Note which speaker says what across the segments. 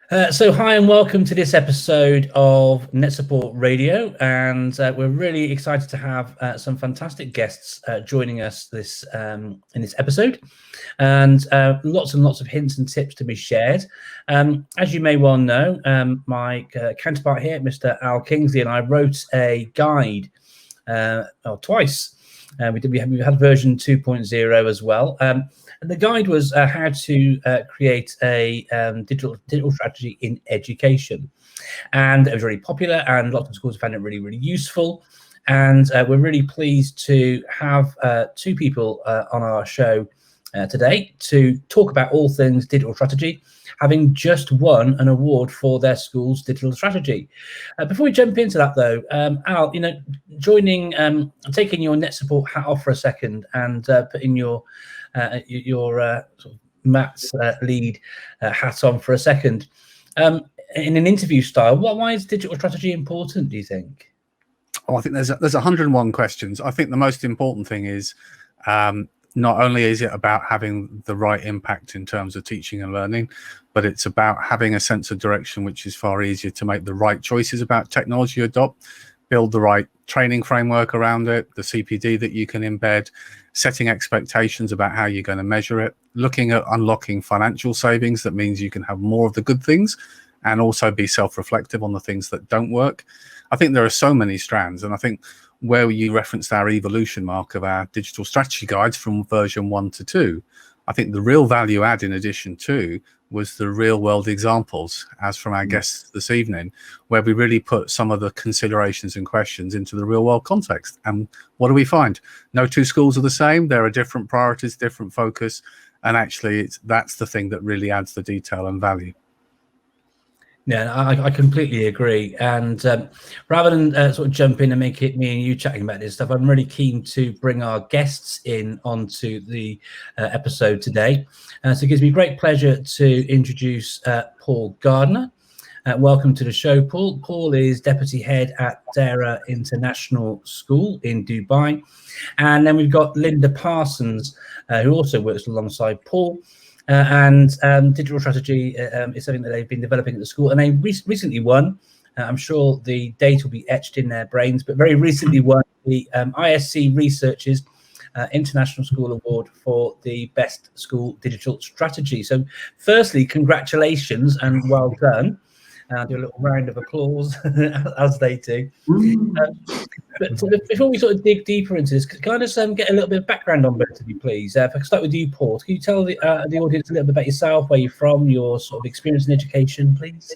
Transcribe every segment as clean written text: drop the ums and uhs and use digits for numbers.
Speaker 1: So hi and welcome to this episode of NetSupport Radio, and we're really excited to have some fantastic guests joining us in this episode, and lots of hints and tips to be shared. As you may well know, my counterpart here, Mr. Al Kingsley, and I wrote a guide twice. We had version 2.0 as well. And the guide was how to create a digital strategy in education. And it was really popular, and lots of schools found it really, really useful. And we're really pleased to have two people on our show today to talk about all things digital strategy, having just won an award for their school's digital strategy. Before we jump into that, though, Al, taking your NetSupport hat off for a second and putting your sort of Matt's lead hat on for a second. In an interview style, why is digital strategy important, do you think?
Speaker 2: Oh, I think there's 101 questions. I think the most important thing is not only is it about having the right impact in terms of teaching and learning, but it's about having a sense of direction, which is far easier to make the right choices about technology you adopt, build the right training framework around it, the CPD that you can embed, setting expectations about how you're going to measure it, looking at unlocking financial savings. That means you can have more of the good things and also be self-reflective on the things that don't work. I think there are so many strands, and I think where you referenced our evolution mark of our digital strategy guides from version 1 to 2, I think the real value add in addition to was the real world examples, as from our guests this evening, where we really put some of the considerations and questions into the real world context. And what do we find? No two schools are the same. There are different priorities, different focus, and actually that's the thing that really adds the detail and value.
Speaker 1: Yeah, I completely agree. And rather than sort of jump in and make it me and you chatting about this stuff, I'm really keen to bring our guests in onto the episode today. So it gives me great pleasure to introduce Paul Gardner. Welcome to the show, Paul. Paul is Deputy Head at Deira International School in Dubai. And then we've got Linda Parsons, who also works alongside Paul. And digital strategy is something that they've been developing at the school, and they recently won. I'm sure the date will be etched in their brains, but very recently won the ISC Research's International School Award for the Best School Digital Strategy. So, firstly, congratulations and well done. I'll do a little round of applause as they do. But before we sort of dig deeper into this, can I just get a little bit of background on both of you, please? If I can start with you, Paul, can you tell the audience a little bit about yourself, where you're from, your sort of experience in education, please?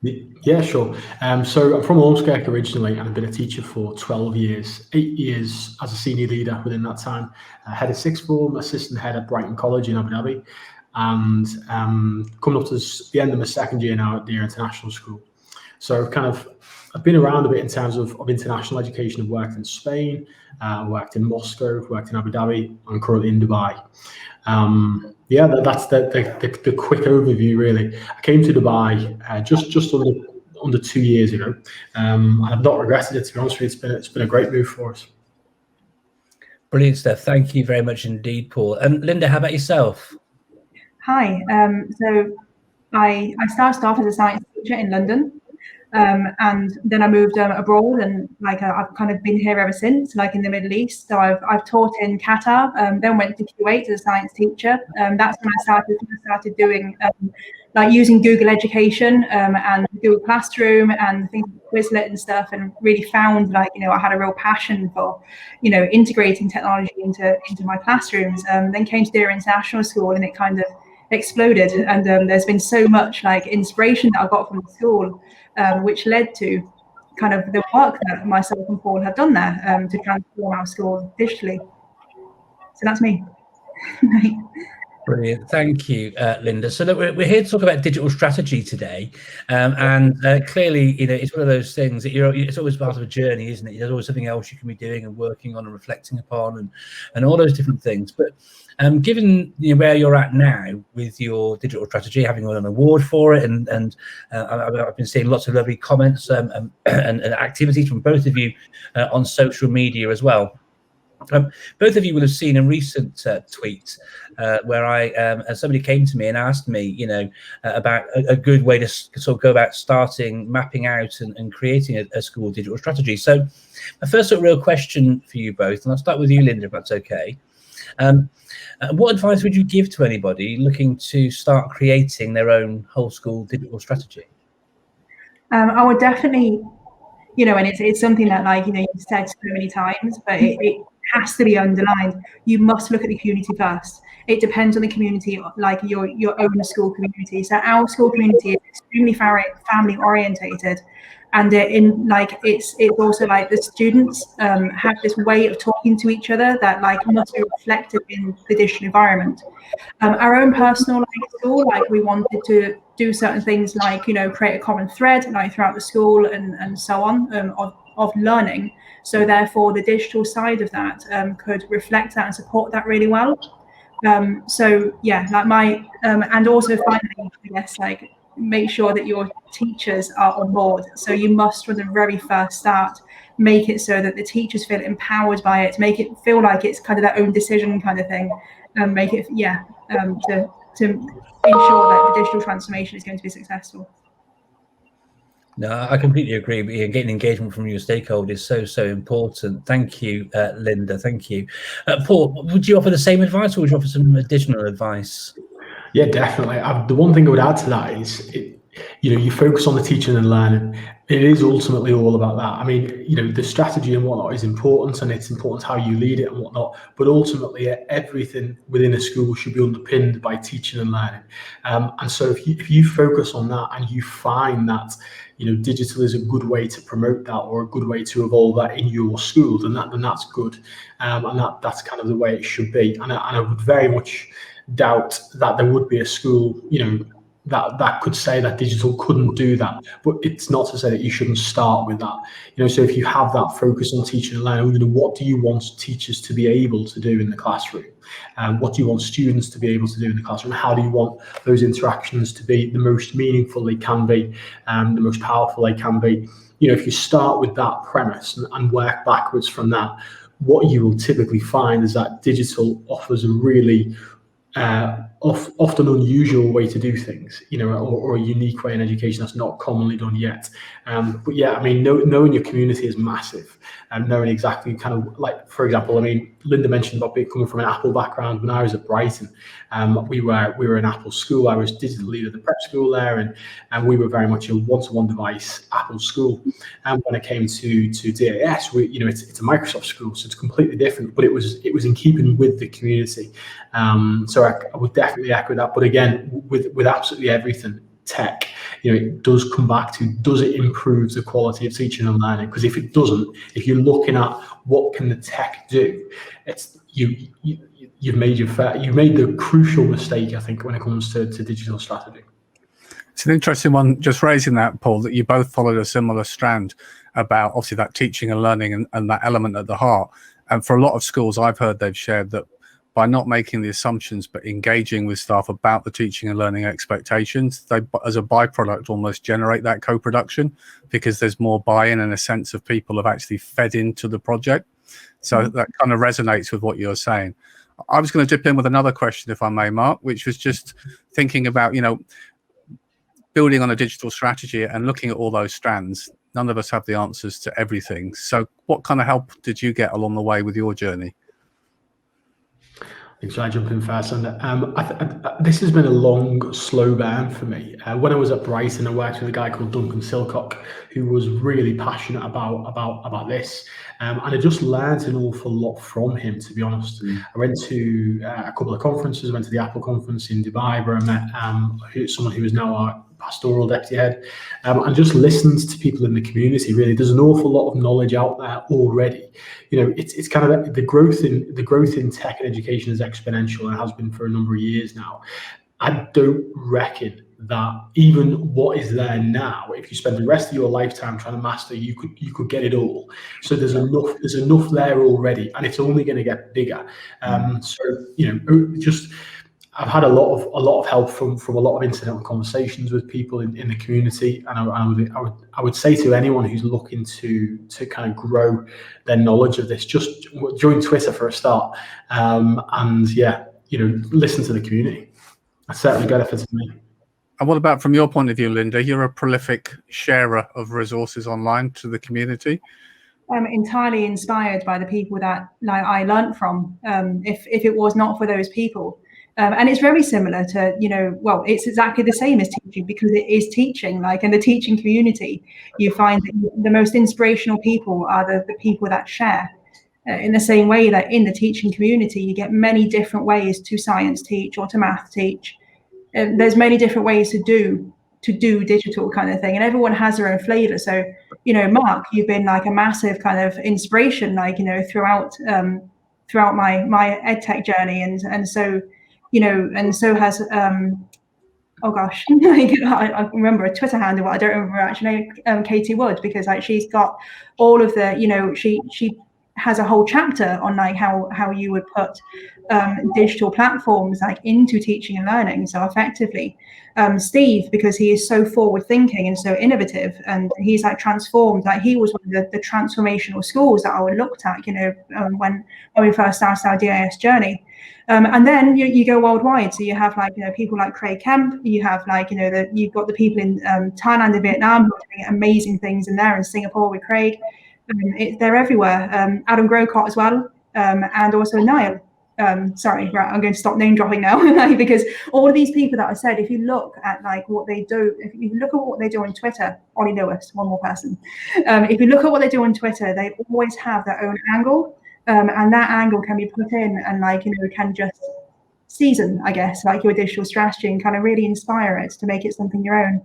Speaker 3: Yeah, sure. So I'm from Ormskirk originally, and I've been a teacher for 12 years, 8 years as a senior leader within that time. Head of sixth form, assistant head at Brighton College in Abu Dhabi, and coming up to the end of my second year now at Deira International School. So I've been around a bit in terms of international education. I've worked in Spain, worked in Moscow, worked in Abu Dhabi, and currently in Dubai. That's the quick overview, really. I came to Dubai just under 2 years ago, and I've not regretted it, to be honest with you. It's been a great move for us.
Speaker 1: Brilliant stuff. Thank you very much indeed, Paul. And Linda, how about yourself?
Speaker 4: Hi. So I started off as a science teacher in London, and then I moved abroad, and I've kind of been here ever since, in the Middle East. So I've taught in Qatar, then went to Kuwait as a science teacher. That's when I started doing using Google Education and Google Classroom and things like Quizlet and stuff, and really found I had a real passion for integrating technology into my classrooms. Then came to Deira International School, and it kind of exploded, and there's been so much inspiration that I got from the school, which led to kind of the work that myself and Paul have done there to transform our school digitally. So that's me.
Speaker 1: Brilliant, thank you, Linda. So look, we're here to talk about digital strategy today, and clearly, it's one of those things that it's always part of a journey, isn't it? There's always something else you can be doing and working on and reflecting upon, and all those different things. But given where you're at now with your digital strategy, having won an award for it, and I've been seeing lots of lovely comments and activities from both of you on social media as well. Both of you will have seen a recent tweet where somebody came to me and asked me, about a good way to sort of go about starting, mapping out and creating a school digital strategy. So my first sort of real question for you both, and I'll start with you, Linda, if that's okay. What advice would you give to anybody looking to start creating their own whole school digital strategy?
Speaker 4: I would definitely, and it's something that, like, you've said so many times, but it has to be underlined. You must look at the community first. It depends on the community, like your own school community. So our school community is extremely family orientated, and it's also like the students have this way of talking to each other that must be reflected in the digital environment. Our own personal school, we wanted to do certain things like create a common thread throughout the school and so on of learning. So therefore the digital side of that could reflect that and support that really well. So yeah, and also finally, I guess, make sure that your teachers are on board. So you must, from the very first start, make it so that the teachers feel empowered by it, make it feel like it's kind of their own decision kind of thing, and make it, to ensure that the digital transformation is going to be successful.
Speaker 1: No, I completely agree. Getting engagement from your stakeholders is so important. Thank you, Linda. Thank you. Paul, would you offer the same advice, or would you offer some additional advice?
Speaker 3: Yeah, definitely. The one thing I would add to that is, you focus on the teaching and learning. It is ultimately all about that. I mean, the strategy and whatnot is important, and it's important how you lead it and whatnot. But ultimately, everything within a school should be underpinned by teaching and learning. And so, if you focus on that and you find that digital is a good way to promote that, or a good way to evolve that in your school, then that's good, and that's kind of the way it should be. And I would very much doubt that there would be a school, that could say that digital couldn't do that. But it's not to say that you shouldn't start with that. So if you have that focus on teaching and learning, what do you want teachers to be able to do in the classroom? What do you want students to be able to do in the classroom? How do you want those interactions to be the most meaningful they can be, the most powerful they can be? If you start with that premise and work backwards from that, what you will typically find is that digital offers a really often unusual way to do things, or a unique way in education that's not commonly done yet. But yeah, I mean, knowing your community is massive, and knowing exactly kind of for example, I mean, Linda mentioned about coming from an Apple background. When I was at Brighton, we were an Apple school. I was digital leader of the prep school there, and we were very much a one-to-one device Apple school. And when it came to DAS, it's a Microsoft school, so it's completely different. But it was in keeping with the community. So I would definitely echo that. But again, with absolutely everything tech, it does come back to, does it improve the quality of teaching and learning? Because if it doesn't, if you're looking at what can the tech do, it's you've made the crucial mistake, I think, when it comes to digital strategy.
Speaker 2: It's an interesting one, just raising that, Paul, that you both followed a similar strand about obviously that teaching and learning and that element at the heart. And for a lot of schools I've heard, they've shared that by not making the assumptions but engaging with staff about the teaching and learning expectations, they, as a byproduct, almost generate that co-production, because there's more buy-in and a sense of people have actually fed into the project. So that kind of resonates with what you're saying. I was going to dip in with another question, if I may, Mark, which was just thinking about, building on a digital strategy and looking at all those strands. None of us have the answers to everything. So what kind of help did you get along the way with your journey?
Speaker 3: Should I jump in first? And this has been a long, slow burn for me. When I was at Brighton, I worked with a guy called Duncan Silcock, who was really passionate about this. And I just learned an awful lot from him, to be honest. I went to a couple of conferences. I went to the Apple conference in Dubai, where I met someone who is now our pastoral deputy head, and just listened to people in the community. Really, there's an awful lot of knowledge out there already. It's kind of the growth in tech and education is exponential, and has been for a number of years now. I don't reckon that even what is there now, if you spend the rest of your lifetime trying to master, you could get it all. So there's enough there already, and it's only going to get bigger. So just I've had a lot of help from a lot of incidental conversations with people in the community, and I would say to anyone who's looking to kind of grow their knowledge of this, just join Twitter for a start, and yeah, listen to the community. That certainly benefited me.
Speaker 2: And what about from your point of view, Linda? You're a prolific sharer of resources online to the community. I'm
Speaker 4: entirely inspired by the people that I learned from. If it was not for those people. And it's very similar to, well, it's exactly the same as teaching, because it is teaching. Like in the teaching community, you find that the most inspirational people are the people that share. In the same way that in the teaching community, you get many different ways to science teach or to math teach. There's many different ways to do digital kind of thing, and everyone has their own flavor. So, Mark, you've been like a massive kind of inspiration, like, throughout my edtech journey, and so. And so has, oh gosh, I remember a Twitter handle, but I don't remember actually, Katie Wood, because like she's got all of the, she has a whole chapter on like how you would put digital platforms like into teaching and learning. So effectively, Steve, because he is so forward thinking and so innovative, and he's like transformed, like he was one of the transformational schools that I would looked at, when we first started our DIS journey. And then you go worldwide. So you have like, people like Craig Kemp, you have like, you've got the people in Thailand and Vietnam who are doing amazing things in there, in Singapore with Craig. They're everywhere. Adam Grocott as well, and also Niall. Sorry, right, I'm going to stop name dropping now because all of these people that I said, if you look at like what they do, if you look at what they do on Twitter, Ollie Lewis, one more person. If you look at what they do on Twitter, they always have their own angle. And that angle can be put in and like, can just season, I guess, like your digital strategy and kind of really inspire it to make it something your own.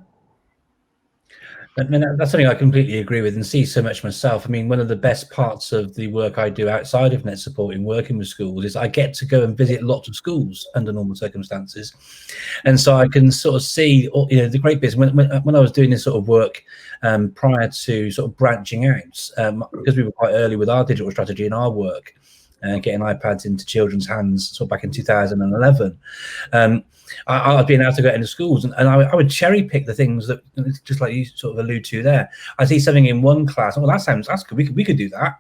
Speaker 1: I mean, that's something I completely agree with and see so much myself. I mean, one of the best parts of the work I do outside of NetSupport in working with schools is I get to go and visit lots of schools under normal circumstances. And so I can sort of see, the great bits. When I was doing this sort of work prior to sort of branching out, because we were quite early with our digital strategy and our work, getting iPads into children's hands sort of back in 2011. I've been able to go into schools and I would cherry pick the things that, just like you sort of allude to there. I see something in one class, well, that's good. We could do that.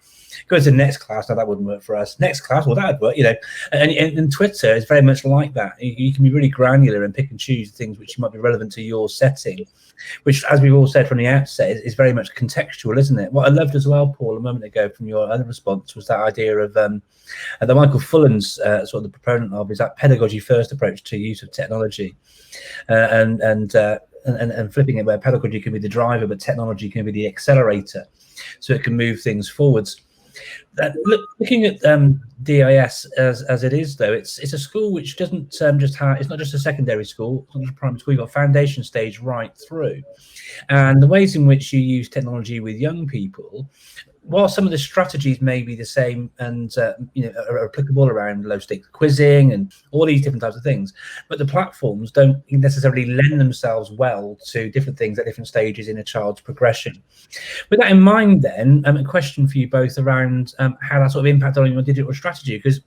Speaker 1: Go to the next class, now that wouldn't work for us. Next class, well, that would work, And Twitter is very much like that. You can be really granular and pick and choose things which might be relevant to your setting, which, as we've all said from the outset, is very much contextual, isn't it? What I loved as well, Paul, a moment ago from your other response was that idea of that Michael Fullen's sort of the proponent of, is that pedagogy-first approach to use of technology, and flipping it where pedagogy can be the driver, but technology can be the accelerator, so it can move things forwards. Looking at DIS as it is, though, it's a school which doesn't just have, it's not just a secondary school, it's not just a primary school, you've got foundation stage right through. And the ways in which you use technology with young people, while some of the strategies may be the same and are applicable around low stakes quizzing and all these different types of things, but the platforms don't necessarily lend themselves well to different things at different stages in a child's progression. With that in mind, then, a question for you both around how that sort of impacted on your digital strategy, because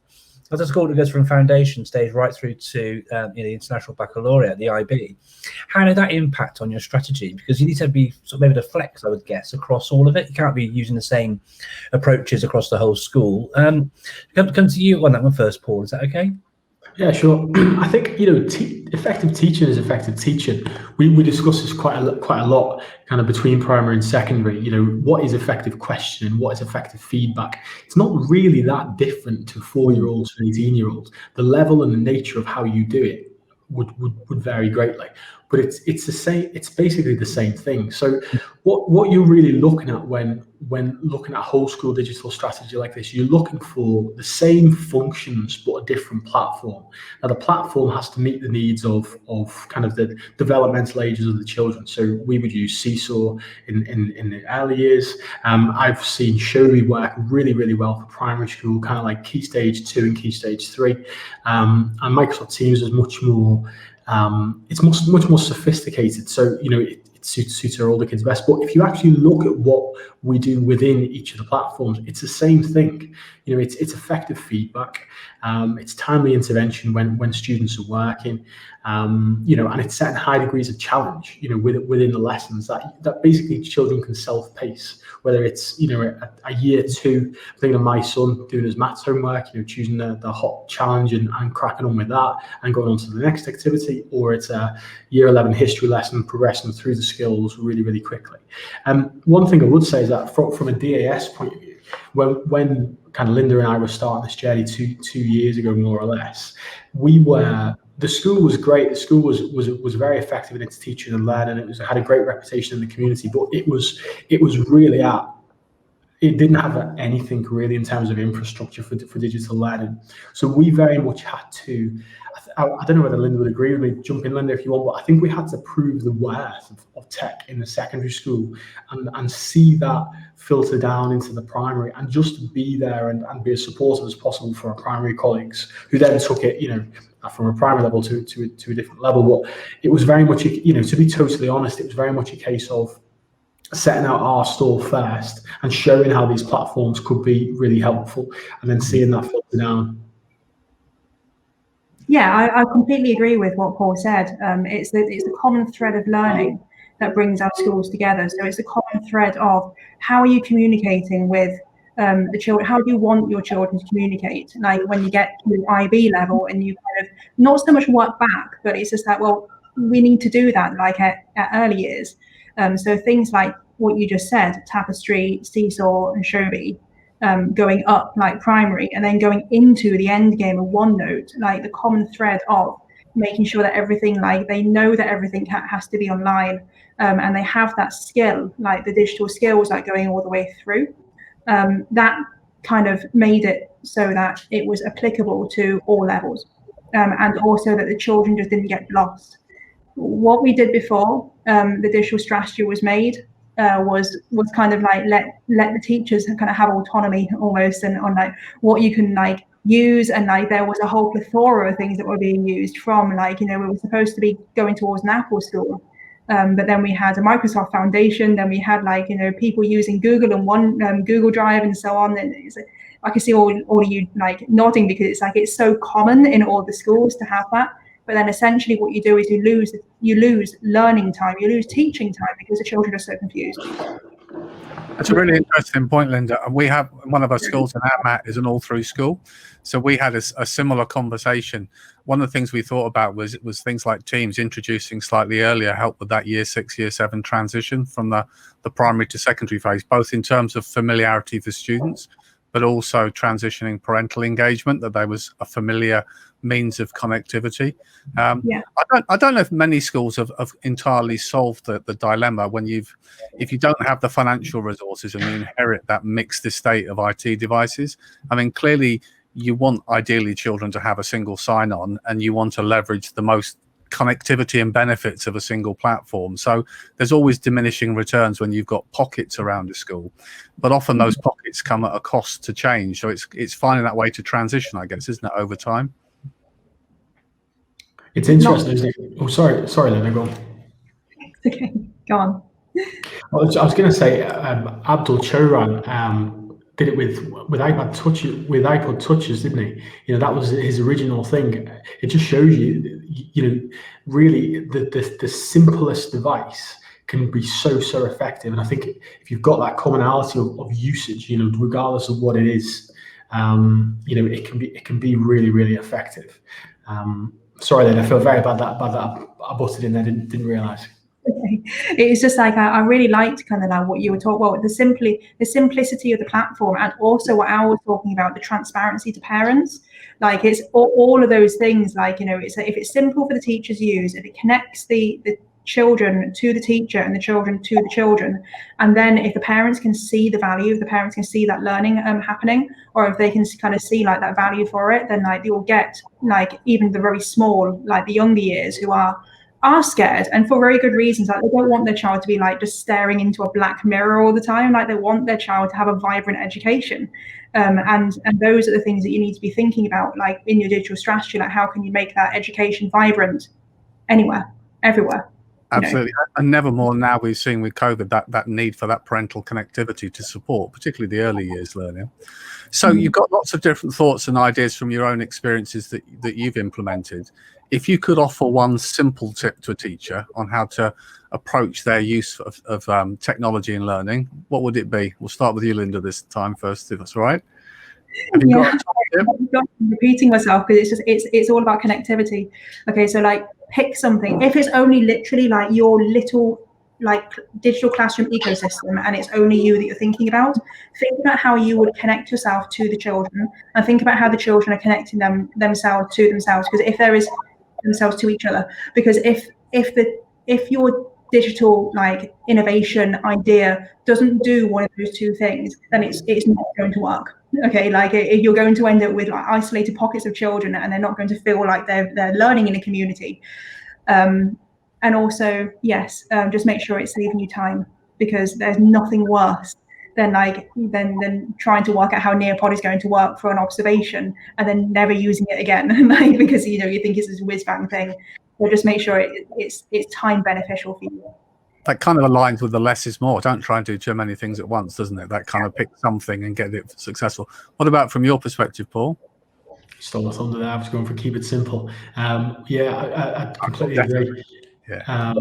Speaker 1: as a school that goes from foundation stage right through to the International Baccalaureate, the IB, how did that impact on your strategy? Because you need to be sort of able to flex, I would guess, across all of it. You can't be using the same approaches across the whole school. Come to you on that one first, Paul. Is that okay?
Speaker 3: Yeah, sure. I think effective teaching is effective teaching. We discuss this quite a lot, kind of between primary and secondary. What is effective questioning? What is effective feedback? It's not really that different to 4-year-olds and 18-year-olds. The level and the nature of how you do it would vary greatly, but it's the same. It's basically the same thing. So what you're really looking at when looking at a whole school digital strategy like this, you're looking for the same functions but a different platform. Now the platform has to meet the needs of kind of the developmental ages of the children. So we would use Seesaw in the early years. I've seen Showy work really, really well for primary school, kind of like Key Stage 2 and Key Stage 3. And Microsoft Teams is much more much more sophisticated. So it suits all the kids best. But if you actually look at what we do within each of the platforms, it's the same thing. it's effective feedback, it's timely intervention when students are working, and it's setting high degrees of challenge, within the lessons that basically children can self-pace, whether it's, a year 2, I think of my son doing his maths homework, choosing the hot challenge and cracking on with that and going on to the next activity, or it's a year 11 history lesson, progressing through the skills really, really quickly. One thing I would say is that from a DAS point of view, when kind of Linda and I were starting this journey two years ago, more or less, the school was great. The school was very effective in its teaching and learning. It had a great reputation in the community, but it was really it didn't have anything really in terms of infrastructure for digital learning. So we very much had to, I don't know whether Linda would agree with me, jump in, Linda, if you want, but I think we had to prove the worth of tech in the secondary school and see that filter down into the primary, and just be there and be as supportive as possible for our primary colleagues, who then took it, from a primary level to a different level. But it was very much, to be totally honest, it was very much a case of setting out our stall first and showing how these platforms could be really helpful, and then seeing that filter down.
Speaker 4: Yeah, I completely agree with what Paul said. It's the common thread of learning that brings our schools together. So it's the common thread of how are you communicating with the children? How do you want your children to communicate? Like when you get to IB level and you kind of not so much work back, but it's just that, well, we need to do that like at early years. So things like what you just said, Tapestry, Seesaw, and Shobi, going up like primary, and then going into the end game of OneNote, like the common thread of making sure that everything, like they know that everything has to be online, and they have that skill, like the digital skills, like going all the way through. That kind of made it so that it was applicable to all levels, and also that the children just didn't get lost. What we did before the digital strategy was made was kind of like let the teachers kind of have autonomy almost, and on like what you can like use, and like there was a whole plethora of things that were being used from, like, we were supposed to be going towards an Apple school, but then we had a Microsoft Foundation, then we had like people using Google and Google Drive and so on, and I can see all of you like nodding, because it's like it's so common in all the schools to have that. But then essentially what you do is you lose learning time, you lose teaching time, because the children are so confused.
Speaker 2: That's a really interesting point, Linda. And we have one of our schools in AMAT is an all-through school. So we had a similar conversation. One of the things we thought about was things like Teams introducing slightly earlier help with that year 6, year 7 transition from the primary to secondary phase, both in terms of familiarity for students, but also transitioning parental engagement, that there was a familiar means of connectivity. I don't know if many schools have entirely solved the dilemma when if you don't have the financial resources and you inherit that mixed estate of IT devices. I mean, clearly you want ideally children to have a single sign-on, and you want to leverage the most connectivity and benefits of a single platform. So there's always diminishing returns when you've got pockets around a school, but often those pockets come at a cost to change. So it's finding that way to transition, I guess, isn't it, over time?
Speaker 3: It's interesting, isn't it? Oh, sorry, Linda, go on.
Speaker 4: Okay, go on.
Speaker 3: I was going to say, Abdul Choran did it with iPod touches, didn't he? That was his original thing. It just shows you, really the simplest device can be so effective. And I think if you've got that commonality of usage, regardless of what it is, it can be really, really effective. Sorry, then I feel very bad that I busted in there. Didn't realise.
Speaker 4: Okay. It's just like I really liked kind of like what you were talking about, the simplicity of the platform, and also what Al was talking about, the transparency to parents. Like it's all of those things. Like if it's simple for the teachers to use, if it connects the children to the teacher and the children to the children, and then if the parents can see the value, if the parents can see that learning happening, or if they can kind of see like that value for it, then like you'll get like even the very small, like the younger years who are scared, and for very good reasons. Like they don't want their child to be like just staring into a black mirror all the time. Like they want their child to have a vibrant education, and those are the things that you need to be thinking about, like in your digital strategy. Like how can you make that education vibrant anywhere, everywhere?
Speaker 2: Absolutely. And never more now we've seen with COVID that need for that parental connectivity to support, particularly the early years learning. So you've got lots of different thoughts and ideas from your own experiences that you've implemented. If you could offer one simple tip to a teacher on how to approach their use of technology in learning, what would it be? We'll start with you, Linda, this time first, if that's all right. Have you got a top tip?
Speaker 4: I'm repeating myself because it's all about connectivity. Okay, so like pick something. If it's only literally like your little like digital classroom ecosystem and it's only you that you're thinking about, think about how you would connect yourself to the children and think about how the children are connecting themselves to themselves, because if there is themselves to each other, because if your digital like innovation idea doesn't do one of those two things, then it's not going to work. Okay, like you're going to end up with like isolated pockets of children and they're not going to feel like they're learning in a community. And also, yes, just make sure it's saving you time, because there's nothing worse than trying to work out how Nearpod is going to work for an observation and then never using it again, like because you think it's this whiz bang thing. So just make sure it's time beneficial for you.
Speaker 2: That kind of aligns with the less is more. Don't try and do too many things at once, doesn't it? That kind of pick something and get it successful. What about from your perspective, Paul?
Speaker 3: Stole my thunder there. I was going for keep it simple. I completely agree.
Speaker 2: Yeah.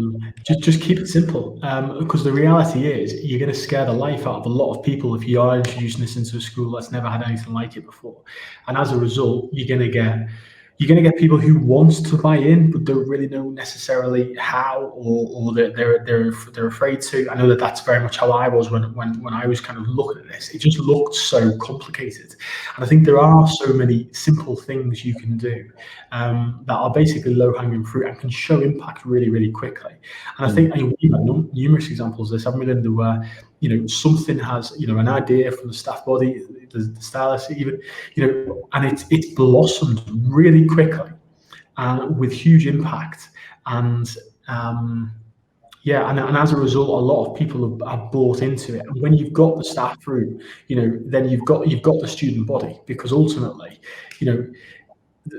Speaker 3: Just keep it simple, because the reality is you're going to scare the life out of a lot of people if you are introducing this into a school that's never had anything like it before, and as a result you're going to get people who want to buy in but don't really know necessarily how, or they're afraid to. I know that's very much how I was when I was kind of looking at this. It just looked so complicated, and I think there are so many simple things you can do that are basically low-hanging fruit and can show impact really, really quickly. And I think we've had numerous examples of this, haven't we, Linda, where something has an idea from the staff body, the stylist even, and it's blossomed really quickly and with huge impact, and as a result a lot of people have bought into it. And when you've got the staff room, then you've got the student body, because ultimately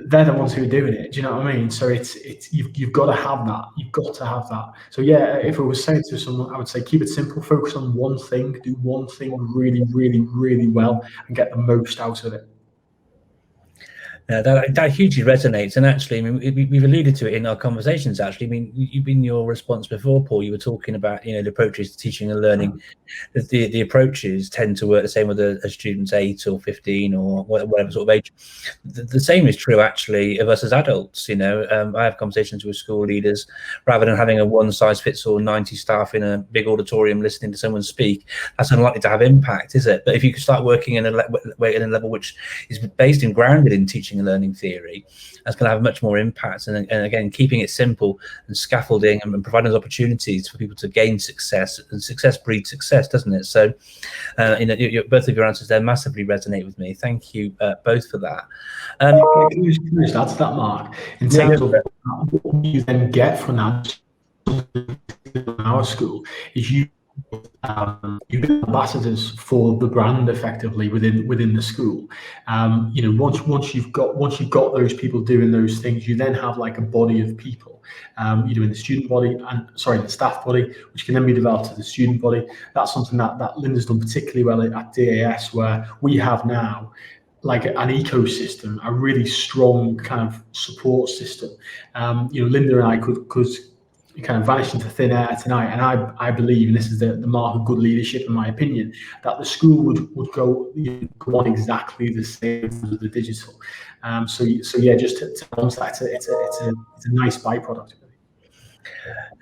Speaker 3: they're the ones who are doing it. Do you know what I mean? So you've got to have that. You've got to have that. So yeah, if I was saying to someone, I would say keep it simple, focus on one thing, do one thing really, really, really well, and get the most out of it.
Speaker 1: That hugely resonates, and actually, I mean, we've alluded to it in our conversations. Actually, I mean, you've been your response before, Paul. You were talking about the approaches to teaching and learning. The approaches tend to work the same whether a student's 8 or 15 or whatever sort of age. The same is true actually of us as adults. I have conversations with school leaders. Rather than having a one-size-fits-all 90 staff in a big auditorium listening to someone speak, that's unlikely to have impact, is it? But if you could start working in a level which is based and grounded in teaching and learning theory, that's going to have much more impact. And again, keeping it simple and scaffolding and providing those opportunities for people to gain success, and success breeds success, doesn't it? So both of your answers there massively resonate with me. Thank you both for that.
Speaker 3: Can you just add to that, Mark, in terms of what you then get from that in our school is you get ambassadors for the brand effectively within the school. Once you've got those people doing those things, you then have like a body of people, in the student body the staff body, which can then be developed to the student body. That's something that Linda's done particularly well at DAS, where we have now like an ecosystem, a really strong kind of support system. Linda and I could kind of vanish into thin air tonight, and I believe, and this is the mark of good leadership in my opinion, that the school would go on exactly the same as the digital. So yeah, just to answer that, it's a nice byproduct.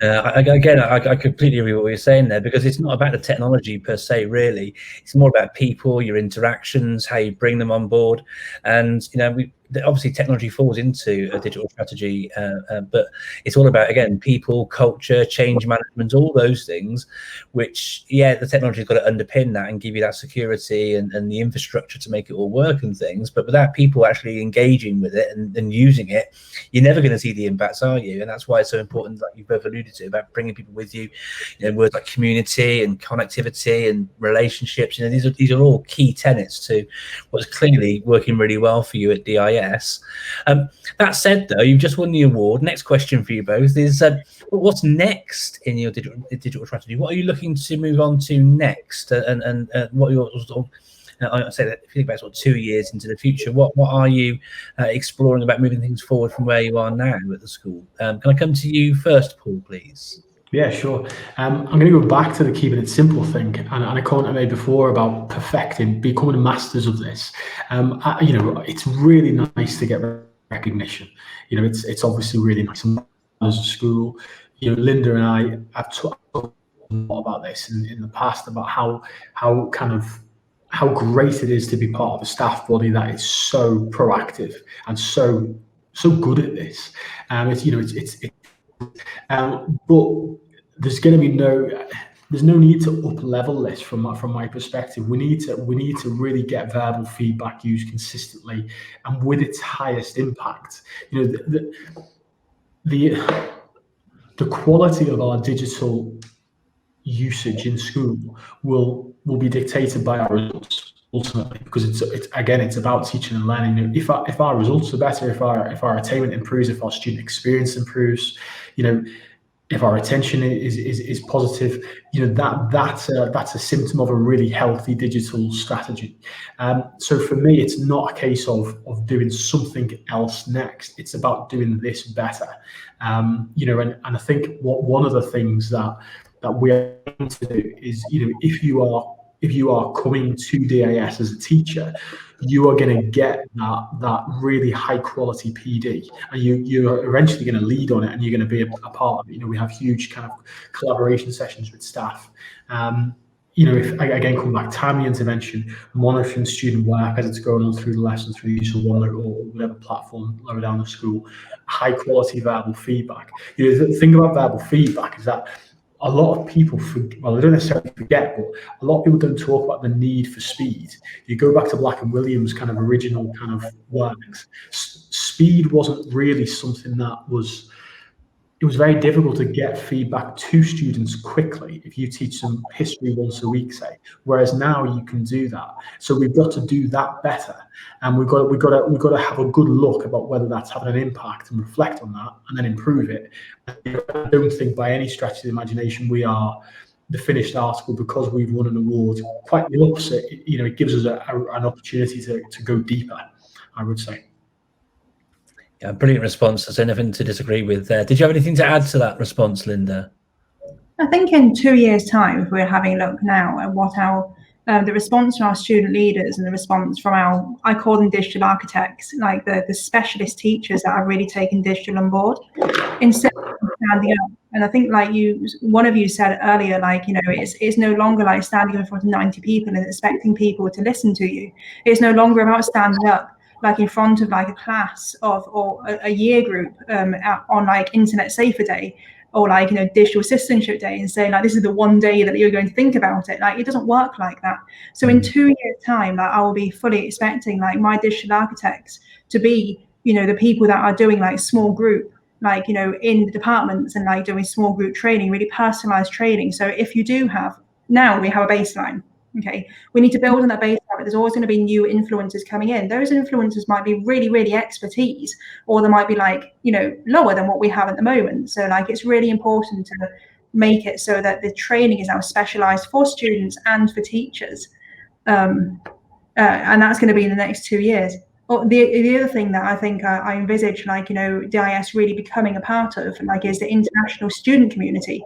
Speaker 1: I completely agree with what you're saying there, because it's not about the technology per se, really. It's more about people, your interactions, how you bring them on board. And obviously technology falls into a digital strategy, but it's all about, again, people, culture, change management, all those things, which, the technology's got to underpin that and give you that security and the infrastructure to make it all work and things. But without people actually engaging with it and using it, you're never going to see the impacts, are you? And that's why it's so important, like you both alluded to, about bringing people with you. Words like community and connectivity and relationships. These are all key tenets to what's clearly working really well for you at DIS. That said, though, you've just won the award. Next question for you both is, what's next in your digital strategy? What are you looking to move on to next? And what are your sort of, I say that if you think about sort of 2 years into the future, what are you exploring about moving things forward from where you are now at the school? Can I come to you first, Paul, please?
Speaker 3: Yeah, sure. I'm going to go back to the keeping it simple thing, and a comment I made before about perfecting, becoming masters of this. It's really nice to get recognition. It's obviously really nice as a school. Linda and I have talked a lot about this in the past, about how great it is to be part of a staff body that is so proactive and so good at this. But there's going to be there's no need to up level this from my perspective. We need to really get verbal feedback used consistently and with its highest impact. The quality of our digital usage in school will be dictated by our results ultimately, because it's about teaching and learning. If our results are better, if our attainment improves, if our student experience improves, if our attention is positive, that's a symptom of a really healthy digital strategy. So for me, it's not a case of doing something else next. It's about doing this better. And I think one of the things that we are going to do is, if you are coming to DIS as a teacher, you are going to get that really high quality PD, and you're eventually going to lead on it, and you're going to be a part of it. We have huge kind of collaboration sessions with staff. If I again come back, timely intervention, monitoring student work as it's going on through the lesson, through the use of OneNote or whatever platform lower down the school, high quality verbal feedback. The thing about verbal feedback is that a lot of people, they don't necessarily forget, but a lot of people don't talk about the need for speed. You go back to Black and Williams' kind of original kind of works. Speed wasn't really something that was. It was very difficult to get feedback to students quickly if you teach them history once a week, say. Whereas now you can do that. So we've got to do that better, and we've got to have a good look about whether that's having an impact and reflect on that, and then improve it. I don't think by any stretch of the imagination we are the finished article because we've won an award. Quite the opposite. It gives us an opportunity to go deeper, I would say.
Speaker 1: Yeah, brilliant response. There's nothing to disagree with there. Did you have anything to add to that response, Linda?
Speaker 4: I think in 2 years' time, if we're having a look now at what the response from our student leaders and the response from I call them digital architects, like the specialist teachers that are really taking digital on board, instead of standing up. And I think, like one of you said earlier, it's no longer like standing in front of 90 people and expecting people to listen to you. It's no longer about standing up like in front of like a class or a year group on like Internet Safer Day or like digital citizenship day and saying like this is the one day that you're going to think about it. Like it doesn't work like that. So in 2 years' time, like I will be fully expecting like my digital architects to be the people that are doing like small group, like in the departments and like doing small group training, really personalized training. So if you do have, now we have a baseline. Okay, we need to build on that baseline, but there's always going to be new influencers coming in. Those influencers might be really, really expertise, or they might be like, lower than what we have at the moment. So like, it's really important to make it so that the training is now specialized for students and for teachers. And that's going to be in the next 2 years. The other thing that I think I envisage, like, DIS really becoming a part of, like, is the international student community.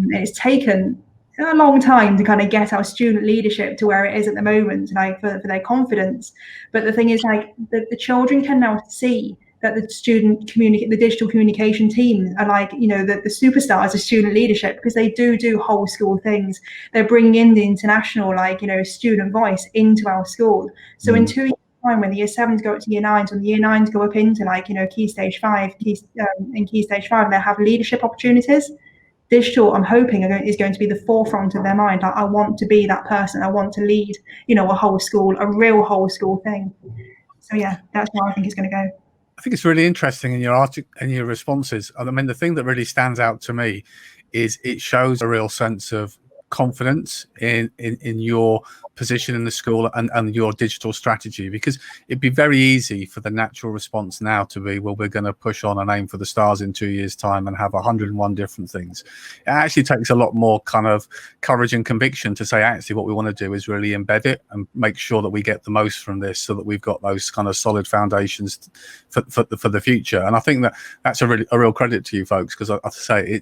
Speaker 4: It's taken a long time to kind of get our student leadership to where it is at the moment, like for their confidence. But the thing is, like, the children can now see that the the digital communication teams are like, the superstars of student leadership, because they do whole school things. They're bringing in the international, like, student voice into our school. So in 2 years' time, when the year 7s go up to year 9s, and the year 9s go up into like, key stage 5, in key stage 5, and they have leadership opportunities, digital, I'm hoping, is going to be the forefront of their mind. Like, I want to be that person. I want to lead, a whole school, a real whole school thing. So yeah, that's where I think it's going to go.
Speaker 2: I think it's really interesting in your responses. I mean, the thing that really stands out to me is it shows a real sense of confidence in your position in the school and your digital strategy? Because it'd be very easy for the natural response now to be, well, we're going to push on and aim for the stars in 2 years' time and have 101 different things. It actually takes a lot more kind of courage and conviction to say, actually, what we want to do is really embed it and make sure that we get the most from this, so that we've got those kind of solid foundations for the future. And I think that's a real credit to you folks, because I have to say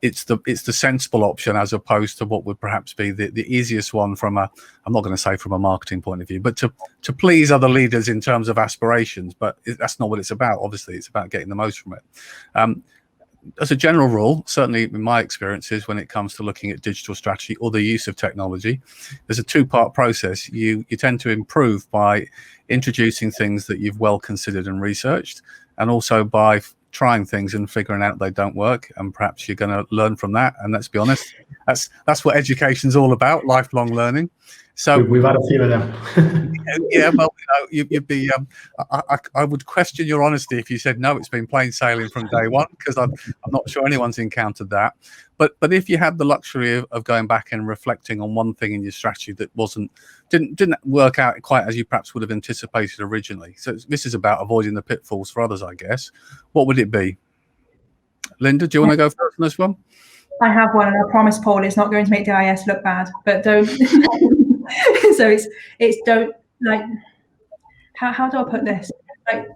Speaker 2: it's the sensible option, as opposed to what would perhaps be the easiest one from I'm not going to say from a marketing point of view, but to please other leaders in terms of aspirations. But that's not what it's about. Obviously, it's about getting the most from it. As a general rule, certainly in my experiences, when it comes to looking at digital strategy or the use of technology, there's a two-part process. You tend to improve by introducing things that you've well considered and researched, and also by trying things and figuring out they don't work, and perhaps you're going to learn from that. And let's be honest, that's what education's all about, lifelong learning. So
Speaker 3: we've had a few of them.
Speaker 2: Yeah, well, you'd be I would question your honesty if you said no, it's been plain sailing from day one, because I'm not sure anyone's encountered that. But if you had the luxury of going back and reflecting on one thing in your strategy that didn't work out quite as you perhaps would have anticipated originally, so this is about avoiding the pitfalls for others, I guess, what would it be? Linda, do you want to go first on this one?
Speaker 4: I have one, and I promise, Paul, it's not going to make DIS look bad, but don't. So it's don't, like, how do I put this? Like,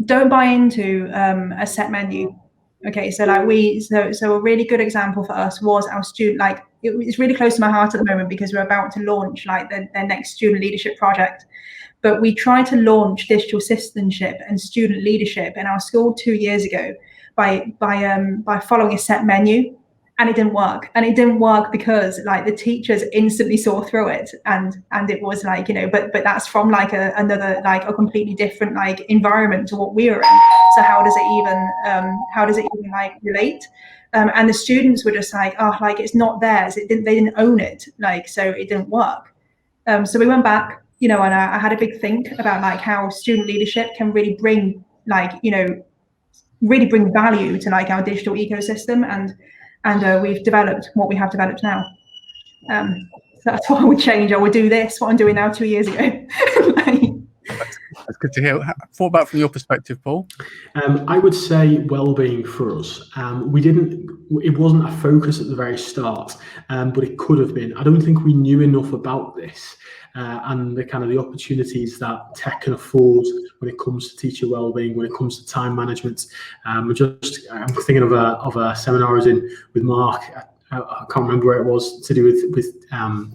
Speaker 4: don't buy into a set menu. Okay, so like so a really good example for us was our student, like, it's really close to my heart at the moment, because we're about to launch like their next student leadership project. But we tried to launch digital citizenship and student leadership in our school 2 years ago by following a set menu. And it didn't work. And it didn't work because like the teachers instantly saw through it, and it was like, you know, but that's from like another, like a completely different like environment to what we were in. So how does it even like relate? And the students were just like, oh, like it's not theirs. They didn't own it. Like, so it didn't work. So we went back, you know, and I had a big think about like how student leadership can really bring like, you know, really bring value to like our digital ecosystem, and we've developed what we have developed now. So that's what I would change. I would do this, what I'm doing now 2 years ago.
Speaker 2: That's good to hear. What about from your perspective, Paul?
Speaker 3: I would say well-being for us. It wasn't a focus at the very start, but it could have been. I don't think we knew enough about this and the kind of the opportunities that tech can afford when it comes to teacher well-being, when it comes to time management. I'm thinking of a seminar I was in with Mark. I can't remember where it was, to do with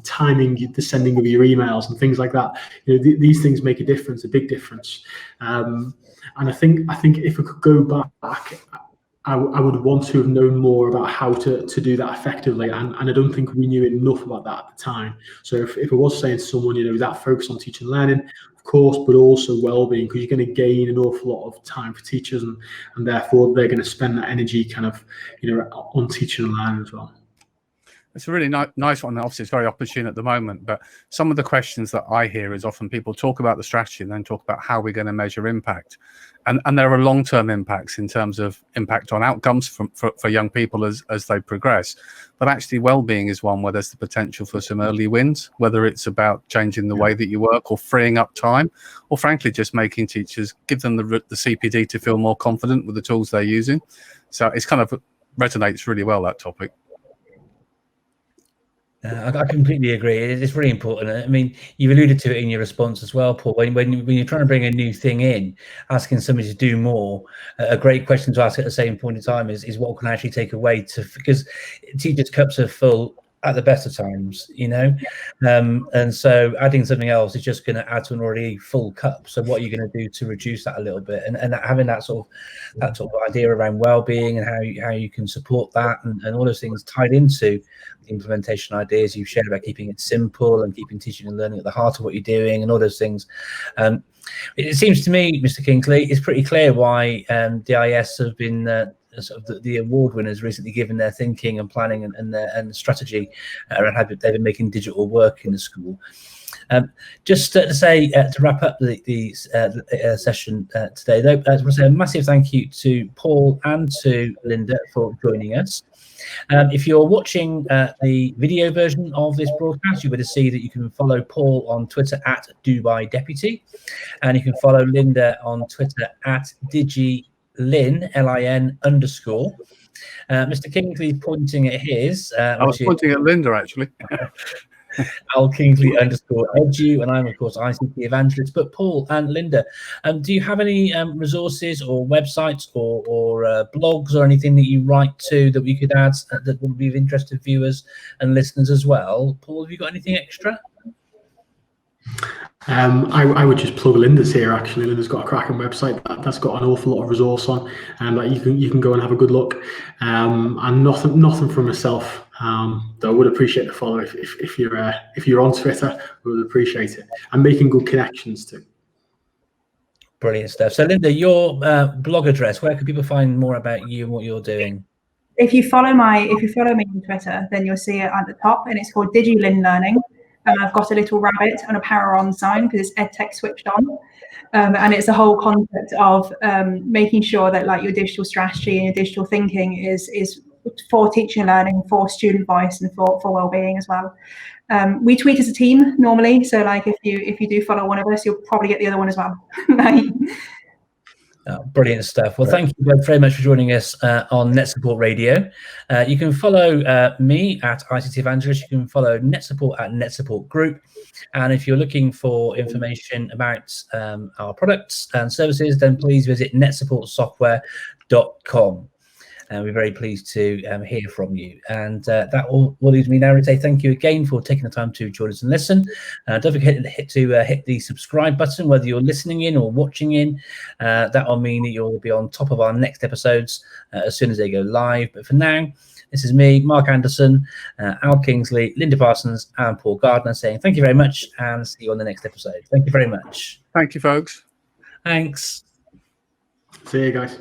Speaker 3: timing the sending of your emails and things like that. You know, these things make a difference, a big difference. And I think if we could go back, I would want to have known more about how to do that effectively, and I don't think we knew enough about that at the time. So if I was saying to someone, you know, that focus on teaching and learning, of course, but also well-being, because you're going to gain an awful lot of time for teachers, and therefore they're going to spend that energy kind of, you know, on teaching and learning as well.
Speaker 2: It's a really nice one. Obviously, it's very opportune at the moment, but some of the questions that I hear is often people talk about the strategy and then talk about how we're going to measure impact. And there are long-term impacts in terms of impact on outcomes for young people as they progress. But actually, well-being is one where there's the potential for some early wins, whether it's about changing the way that you work or freeing up time, or frankly, just making teachers, give them the CPD to feel more confident with the tools they're using. So it's kind of resonates really well, that topic.
Speaker 1: I completely agree. It's really important. I mean, you've alluded to it in your response as well, Paul. When you're trying to bring a new thing in, asking somebody to do more, a great question to ask at the same point in time is what can I actually take away because teachers' cups are full at the best of times, you know, and so adding something else is just going to add to an already full cup. So what are you going to do to reduce that a little bit, and having that sort of idea around well-being and how you can support that and all those things tied into the implementation ideas you've shared about keeping it simple and keeping teaching and learning at the heart of what you're doing and all those things. It seems to me, Mr. Kinkley, it's pretty clear why DIS have been sort of the award winners recently given their thinking and planning and strategy around how they've been making digital work in the school. Just to say, to wrap up the session today, though, I want to say a massive thank you to Paul and to Linda for joining us. If you're watching the video version of this broadcast, you would see that you can follow Paul on Twitter at Dubai Deputy, and you can follow Linda on Twitter at DigiLin, LIN _. Mr. Kingsley pointing at his.
Speaker 2: I was pointing at Linda, actually.
Speaker 1: Al Kingsley _edu, and I'm of course ICT Evangelist. But Paul and Linda, do you have any resources or websites or blogs or anything that you write to that we could add that would be of interest to viewers and listeners as well? Paul, have you got anything extra?
Speaker 3: I would just plug Linda's here. Actually, Linda's got a cracking website that's got an awful lot of resource on, and that you can go and have a good look. And nothing from myself. Though I would appreciate the follow if you're on Twitter. We would appreciate it, and making good connections too.
Speaker 1: Brilliant stuff. So, Linda, your blog address. Where can people find more about you and what you're doing?
Speaker 4: If you follow me on Twitter, then you'll see it at the top, and it's called DigiLin Learning. And I've got a little rabbit and a power on sign because it's EdTech switched on. And it's a whole concept of making sure that like your digital strategy and your digital thinking is for teaching and learning, for student voice, and for well-being as well. We tweet as a team normally, so like if you do follow one of us, you'll probably get the other one as well.
Speaker 1: Brilliant stuff. Well, thank you both very much for joining us on NetSupport Radio. You can follow me at ICT Evangelist. You can follow NetSupport at NetSupport Group. And if you're looking for information about our products and services, then please visit netsupportsoftware.com. And we're very pleased to hear from you. And that will leave me now to say thank you again for taking the time to join us and listen. Don't forget to hit the subscribe button, whether you're listening in or watching in. That will mean that you'll be on top of our next episodes as soon as they go live. But for now, this is me, Mark Anderson, Al Kingsley, Linda Parsons, and Paul Gardner saying thank you very much and see you on the next episode. Thank you very much.
Speaker 2: Thank you, folks.
Speaker 1: Thanks.
Speaker 3: See you guys.